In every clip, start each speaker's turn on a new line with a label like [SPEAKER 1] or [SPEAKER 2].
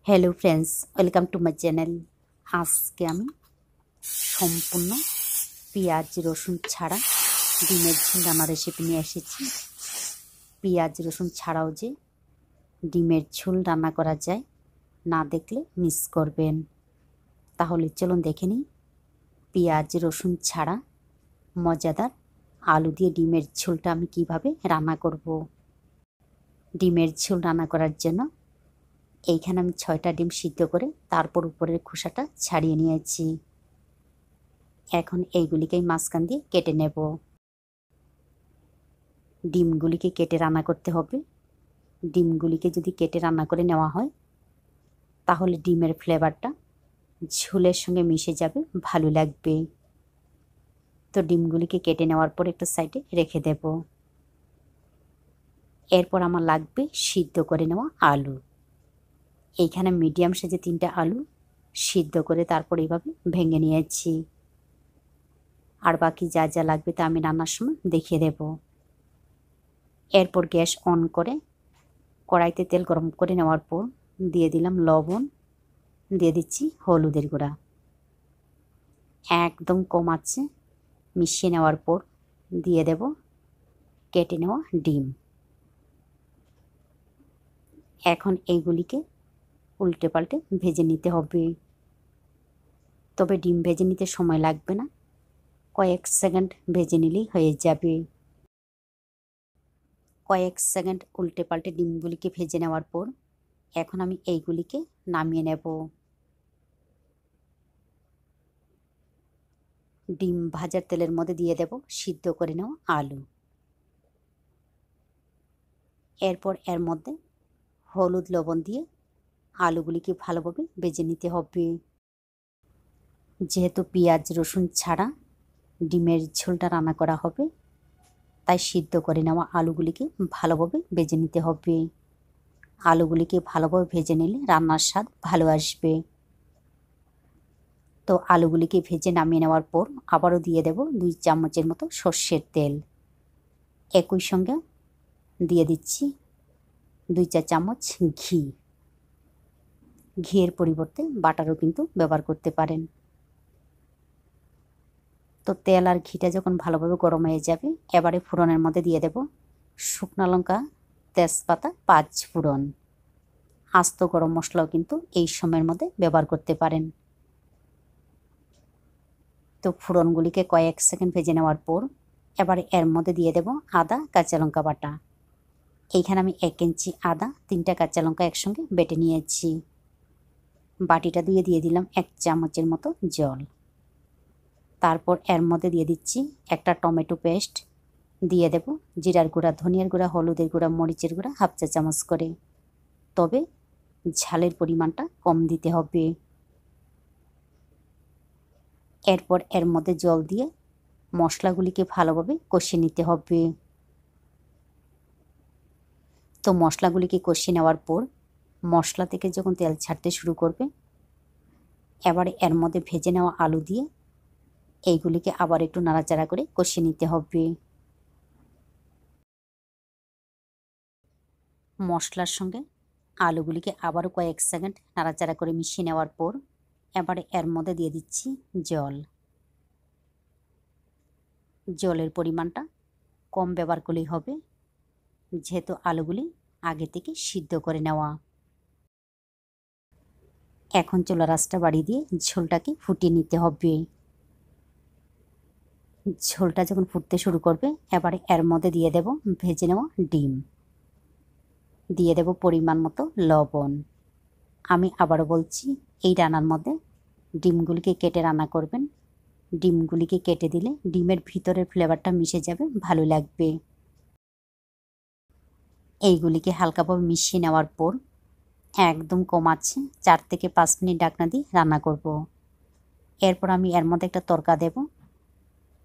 [SPEAKER 1] Hello friends, welcome to my channel. আজকে আমি সম্পূর্ণ পেঁয়াজ রসুন ছাড়া ডিমের ঝোল রান্নার রেসিপি নিয়ে এসেছি। পেঁয়াজ রসুন ছাড়াও যে ডিমের ঝোল রান্না করা যায়, না দেখলে মিস করবেন। তাহলে চলুন দেখে নিই পেঁয়াজ রসুন ছাড়া মজাদার আলু দিয়ে ডিমের ঝোলটা আমি কিভাবে রান্না করব। ডিমের ঝোল রান্না করার জন্য এইখানে আমি 6টা ডিম সিদ্ধ করে তারপর উপরের খোসাটা ছাড়িয়ে নিয়েছি। এখন এইগুলিকে মাঝখান দিয়ে কেটে নেব। ডিমগুলিকে কেটে রান্না করতে হবে। ডিমগুলিকে যদি কেটে রান্না করে নেওয়া হয় তাহলে ডিমের ফ্লেভারটা ঝোলের সঙ্গে মিশে যাবে, ভালো লাগবে। তো ডিমগুলিকে কেটে নেওয়ার পর একটা সাইডে রেখে দেব। এরপর আমার লাগবে সিদ্ধ করে নেওয়া আলু। এইখানে মিডিয়াম সাইজে 3টা আলু সিদ্ধ করে তারপর এইভাবে ভেঙে নিয়েছি। আর বাকি যা যা লাগবে তা আমি রান্নার সময় দেখিয়ে দেব। এরপর গ্যাস অন করে কড়াইতে তেল গরম করে নেওয়ার পর দিয়ে দিলাম লবণ, দিয়ে দিচ্ছি হলুদের গুঁড়া। একদম কম আঁচে মিশিয়ে নেওয়ার পর দিয়ে দেব কেটে নেওয়া ডিম। এখন এইগুলিকে উল্টে পাল্টে ভেজে নিতে হবে। তবে ডিম ভেজে নিতে সময় লাগবে না, কয়েক সেকেন্ড ভেজে নিলেই হয়ে যাবে। কয়েক সেকেন্ড উল্টে পাল্টে ডিমগুলিকে ভেজে নেওয়ার পর এখন আমি এইগুলিকে নামিয়ে নেব। ডিম ভাজার তেলের মধ্যে দিয়ে দেব সিদ্ধ করে নেওয়া আলু। এরপর এর মধ্যে হলুদ লবণ দিয়ে আলুগুলিকে ভালোভাবে ভেজে নিতে হবে। যেহেতু পেঁয়াজ রসুন ছাড়া ডিমের ঝোলটা রান্না করা হবে, তাই সিদ্ধ করে নেওয়া আলুগুলিকে ভালোভাবে ভেজে নিতে হবে। আলুগুলিকে ভালোভাবে ভেজে নিলে রান্নার স্বাদ ভালো আসবে। তো আলুগুলিকে ভেজে নামিয়ে নেওয়ার পর আবারও দিয়ে দেব 2 চামচের মতো সর্ষের তেল। একই সঙ্গে দিয়ে দিচ্ছি 2-4 চামচ ঘি। ঘিয়ের পরিবর্তে বাটারও কিন্তু ব্যবহার করতে পারেন। তো তেল আর ঘিটা যখন ভালোভাবে গরম হয়ে যাবে এবারে ফোড়নের মধ্যে দিয়ে দেব শুকনো লঙ্কা, তেজপাতা, 5 ফোড়ন। আস্ত গরম মশলাও কিন্তু এই সময়ের মধ্যে ব্যবহার করতে পারেন। তো ফোড়নগুলিকে কয়েক সেকেন্ড ভেজে নেওয়ার পর এবারে এর মধ্যে দিয়ে দেব আদা, কাঁচা লঙ্কা বাটা। এইখানে আমি 1 ইঞ্চি আদা, 3টা কাঁচা লঙ্কা একসঙ্গে বেটে নিয়েছি। বাটিটা দিয়ে দিলাম 1 চামচের মতো জল। তারপর এর মধ্যে দিয়ে দিচ্ছি একটা টমেটো পেস্ট, দিয়ে দেব জিরার গুঁড়া, ধনিয়ার গুঁড়া, হলুদের গুঁড়া, মরিচের গুঁড়া 1/2 চা চামচ করে। তবে ঝালের পরিমাণটা কম দিতে হবে। এরপর এর মধ্যে জল দিয়ে মশলাগুলিকে ভালোভাবে কষিয়ে নিতে হবে। তো মশলাগুলিকে কষিয়ে নেওয়ার পর মশলা থেকে যখন তেল ছাড়তে শুরু করবে এবারে এর মধ্যে ভেজে নেওয়া আলু দিয়ে এইগুলিকে আবার একটু নাড়াচাড়া করে কষিয়ে নিতে হবে। মশলার সঙ্গে আলুগুলিকে আবারও কয়েক সেকেন্ড নাড়াচাড়া করে মিশিয়ে নেওয়ার পর এবারে এর মধ্যে দিয়ে দিচ্ছি জল। জলের পরিমাণটা কম ব্যবহার করলেই হবে, যেহেতু আলুগুলি আগে থেকে সিদ্ধ করে নেওয়া। এখন চুলার আঁচটা বাড়িয়ে দিয়ে ঝোলটাকে ফুটিয়ে নিতে হবে। ঝোলটা যখন ফুটতে শুরু করবে এবারে এর মধ্যে দিয়ে দেব ভেজে নেওয়া ডিম, দিয়ে দেব পরিমাণ মতো লবণ। আমি আবারও বলছি, এই রান্নার মধ্যে ডিমগুলিকে কেটে রান্না করবেন। ডিমগুলিকে কেটে দিলে ডিমের ভিতরের ফ্লেভারটা মিশে যাবে, ভালো লাগবে। এইগুলিকে হালকাভাবে মিশিয়ে নেওয়ার পর একদম কম আঁচে 4 থেকে 5 মিনিট ঢাকনা দিয়ে রান্না করব। এরপর আমি এর মধ্যে একটা তড়কা দেব।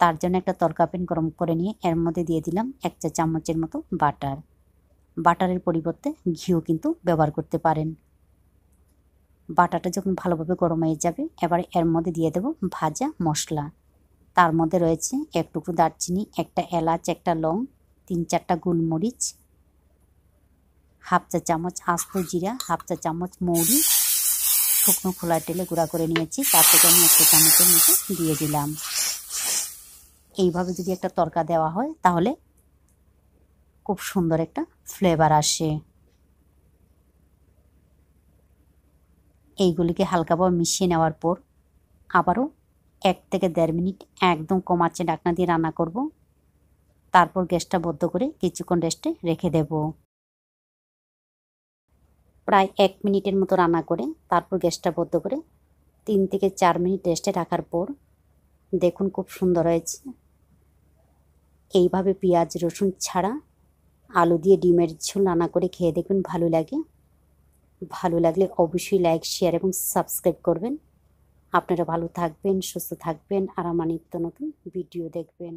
[SPEAKER 1] তার জন্য একটা তড়কা প্যান গরম করে নিয়ে এর মধ্যে দিয়ে দিলাম 1 চা চামচের মতো বাটার। বাটারের পরিবর্তে ঘিও কিন্তু ব্যবহার করতে পারেন। বাটারটা যখন ভালোভাবে গরম হয়ে যাবে এবার এর মধ্যে দিয়ে দেব ভাজা মশলা। তার মধ্যে রয়েছে 1 টুকরো দারচিনি, 1টা এলাচ, 1টা লং, 3-4টা গোলমরিচ, 1/2 চা চামচ আস্ত জিরা, 1/2 চা চামচ মৌরি, শুকনো খোলার তেলে গুঁড়া করে নিয়েছি, তার থেকে আমি 1 চামচের মতো দিয়ে দিলাম। এইভাবে যদি একটা তরকা দেওয়া হয় তাহলে খুব সুন্দর একটা ফ্লেভার আসে। এইগুলিকে হালকাভাবে মিশিয়ে নেওয়ার পর আবারও 1 থেকে 1.5 মিনিট একদম কম আঁচে ঢাকনা দিয়ে রান্না করব। তারপর গ্যাসটা বন্ধ করে কিছুক্ষণ রেস্টে রেখে দেব। প্রায় 1 মিনিটের মতো রান্না করে তারপর গ্যাসটা বন্ধ করে 3 থেকে 4 মিনিট রেস্টে রাখার পর দেখুন খুব সুন্দর হয়েছে। এইভাবে পেঁয়াজ রসুন ছাড়া আলু দিয়ে ডিমের ঝোল রান্না করে খেয়ে দেখবেন ভালো লাগে। ভালো লাগলে অবশ্যই লাইক, শেয়ার এবং সাবস্ক্রাইব করবেন। আপনারা ভালো থাকবেন, সুস্থ থাকবেন আর আমার নিত্য নতুন ভিডিও দেখবেন।